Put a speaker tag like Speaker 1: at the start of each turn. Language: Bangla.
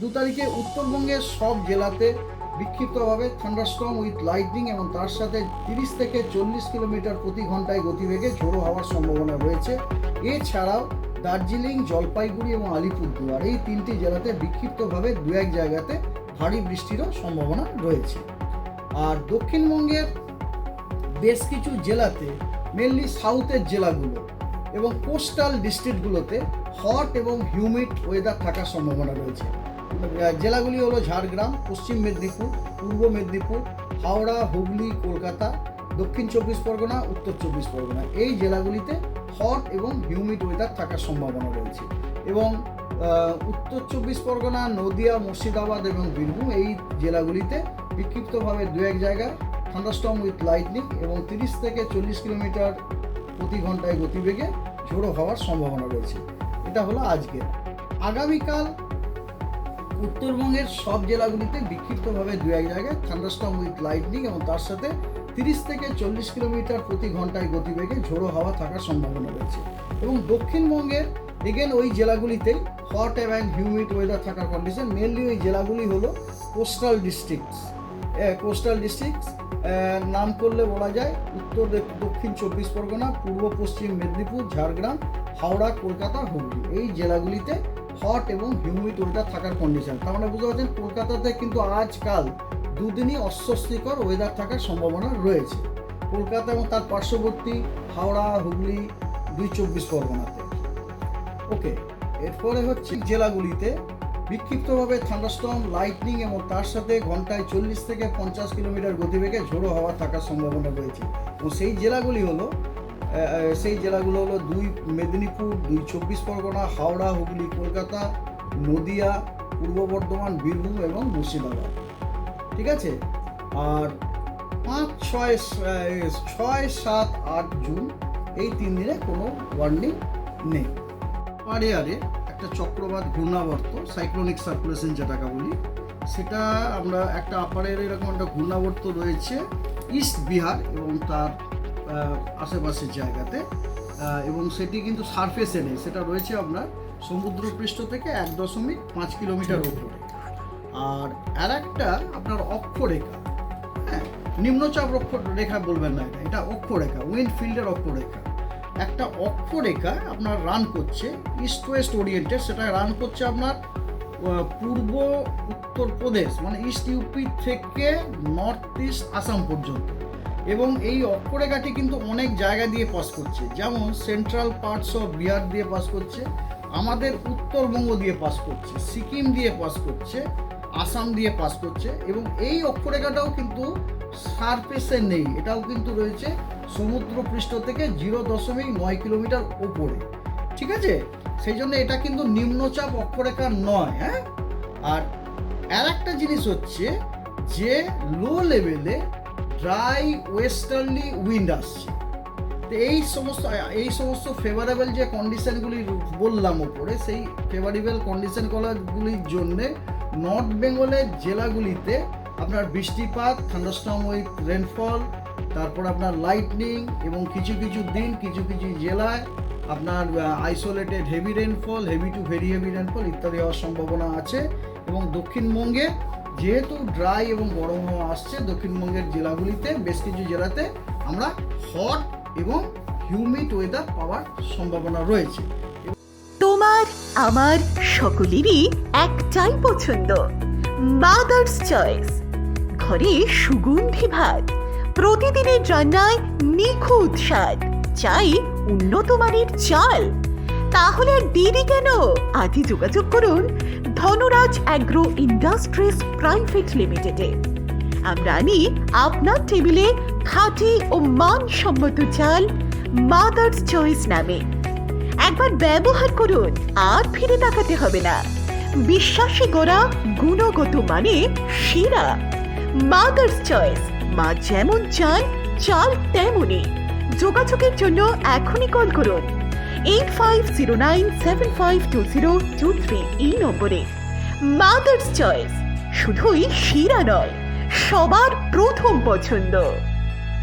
Speaker 1: 2 তারিখে উত্তরবঙ্গের সব জেলাতে বিক্ষিপ্তভাবে থান্ডারস্টর্ম উইথ লাইটনিং এবং তার সাথে 30 থেকে 40 কিলোমিটার প্রতি ঘন্টায় গতিবেগে ঝোড়ো হওয়ার সম্ভাবনা রয়েছে। এছাড়াও দার্জিলিং, জলপাইগুড়ি এবং আলিপুরদুয়ার এই 3টি জেলাতে বিক্ষিপ্তভাবে 2-1 জায়গাতে ভারী বৃষ্টিরও সম্ভাবনা রয়েছে। আর দক্ষিণবঙ্গের বেশ কিছু জেলাতে, মেনলি সাউথের জেলাগুলো এবং কোস্টাল ডিস্ট্রিক্টগুলোতে হট এবং হিউমিড ওয়েদার থাকার সম্ভাবনা রয়েছে। জেলাগুলি হলো ঝাড়গ্রাম, পশ্চিম মেদিনীপুর, পূর্ব মেদিনীপুর, হাওড়া, হুগলি, কলকাতা, দক্ষিণ 24 পরগনা, উত্তর 24 পরগনা। এই জেলাগুলিতে হট এবং হিউমিড ওয়েদার থাকার সম্ভাবনা রয়েছে। এবং উত্তর 24 পরগনা, নদিয়া, মুর্শিদাবাদ এবং বীরভূম এই জেলাগুলিতে বিক্ষিপ্তভাবে 2-1 জায়গায় থান্ডারস্টর্ম উইথ লাইটনিং এবং 30 থেকে 40 কিলোমিটার প্রতি ঘন্টায় গতিবেগে ঝোড়ো হওয়ার সম্ভাবনা রয়েছে। এটা হলো আজকে। আগামীকাল উত্তরবঙ্গের সব জেলাগুলিতে বিক্ষিপ্তভাবে 2-1 জায়গায় থান্ডারস্টর্ম উইথ লাইটনিং এবং তার সাথে 30 থেকে 40 কিলোমিটার প্রতি ঘন্টায় গতিবেগে ঝোড়ো হাওয়া থাকার সম্ভাবনা রয়েছে। এবং দক্ষিণবঙ্গের এগেন ওই জেলাগুলিতেই হট এবং হিউমিড ওয়েদার থাকার কন্ডিশন। মেনলি ওই জেলাগুলি হলো কোস্টাল ডিস্ট্রিক্টস। নাম করলে বলা যায় উত্তর দক্ষিণ 24 পরগনা, পূর্ব পশ্চিম মেদিনীপুর, ঝাড়গ্রাম, হাওড়া, কলকাতা, হুগলি এই জেলাগুলিতে হট এবং হিউমিড ওয়েদার থাকার কন্ডিশন। তার মানে বুঝতে পারছেন কলকাতাতে কিন্তু আজকাল দুদিনই অস্বস্তিকর ওয়েদার থাকার সম্ভাবনা রয়েছে। কলকাতা এবং তার পার্শ্ববর্তী হাওড়া, হুগলি, 24 পরগনাতে। ওকে, এরপরে হচ্ছে জেলাগুলিতে বিক্ষিপ্তভাবে থান্ডারস্টর্ম, লাইটনিং এবং তার সাথে ঘন্টায় 40 থেকে 50 কিলোমিটার গতিবেগে ঝোড়ো হাওয়া থাকার সম্ভাবনা রয়েছে। এবং সেই জেলাগুলো হলো 2 মেদিনীপুর, 2 24 পরগনা, হাওড়া, হুগলি, কলকাতা, নদিয়া, পূর্ব বর্ধমান, বীরভূম এবং মুর্শিদাবাদ। ঠিক আছে। আর 5, 6, 7, 8 জুন এই 3 দিনে কোনো ওয়ার্নিং নেই। আরে একটা চক্রবাত ঘূর্ণাবর্ত, সাইক্লোনিক সার্কুলেশন যেটাকে বলি, সেটা আমরা একটা আপারের এরকম একটা ঘূর্ণাবর্ত রয়েছে ইস্ট বিহার এবং তার আশেপাশের জায়গাতে, এবং সেটি কিন্তু সারফেসে নেই, সেটা রয়েছে আপনার সমুদ্রপৃষ্ঠ থেকে 1.5 কিলোমিটার উপরে। আর একটা আপনার অক্ষরেখা, হ্যাঁ, নিম্নচাপ রেখা বলবেন না, এটা অক্ষরেখা, উইন্ড ফিল্ডের অক্ষরেখা। একটা অক্ষরেখা আপনার রান করছে ইস্ট ওয়েস্ট ওরিয়েন্টেড, সেটা রান করছে আপনার পূর্ব উত্তরপ্রদেশ মানে ইস্ট ইউপি থেকে নর্থ ইস্ট আসাম পর্যন্ত। এবং এই অক্ষরেখাটি কিন্তু অনেক জায়গা দিয়ে পাস করছে, যেমন সেন্ট্রাল পার্টস অফ বিহার দিয়ে পাস করছে, আমাদের উত্তরবঙ্গ দিয়ে পাস করছে, সিকিম দিয়ে পাস করছে, আসাম দিয়ে পাস করছে। এবং এই অক্ষরেখাটাও কিন্তু সারফেসে নেই, এটাও কিন্তু রয়েছে সমুদ্রপৃষ্ঠ থেকে 0.9 কিলোমিটার উপরে। ঠিক আছে, সেই জন্য এটা কিন্তু নিম্নচাপ অক্ষরেখা নয়। হ্যাঁ, আর একটা জিনিস হচ্ছে যে লো লেভেলে ড্রাই ওয়েস্টার্নলি উইন্ড আসছে। তো এই সমস্ত ফেভারেবল যে কন্ডিশনগুলি বললাম ওপরে, সেই ফেভারেবল কন্ডিশনগুলির জন্যে নর্থ বেঙ্গলের জেলাগুলিতে আপনার বৃষ্টিপাত, থান্ডারস্টর্ম উইথ রেনফল, তারপর আপনার লাইটনিং এবং কিছু দিন কিছু জেলায় আপনার isolated heavy rainfall, heavy two very heavy rainfall ইত্যাদি হওয়ার সম্ভাবনা আছে। এবং দক্ষিণবঙ্গে যেহেতু ড্রাই এবং গরম হাওয়া আসছে, দক্ষিণবঙ্গের জেলাগুলিতে বেশ কিছু জেলাতে আমরা হট এবং হিউমিড ওয়েদার পাওয়ার সম্ভাবনা রয়েছে।
Speaker 2: তোমার আমার সকলেরই একটাই পছন্দ, মাদার্স চয়েস। ঘরে সুগন্ধি ভাত, প্রতিদিনের রান্নায় নিখুঁত স্বাদ, চাই উন্নত মানের চাল। তাহলে আর দেরি কেন? আজই যোগাযোগ করুন ধনরাজ অ্যাগ্রো ইন্ডাস্ট্রিজ প্রাইভেট লিমিটেডে। আমরা আনি আপনার টেবিলে খাঁটি ও মানসম্মত চাল মাদার্স চয়েস নামে। একবার ব্যবহার করুন, আর ফিরে তাকাতে হবে না। বিশ্বাসে গড়া গুণগত মানে সেরা মাদার্স চয়েস। মা যেমন চান, চাল তেমনই। যোগাযোগের জন্য এখনই কল করুন 8509752023 এই নম্বরে। মাদার্স চয়েস শুধুই সেরা নয়, সবার প্রথম পছন্দ।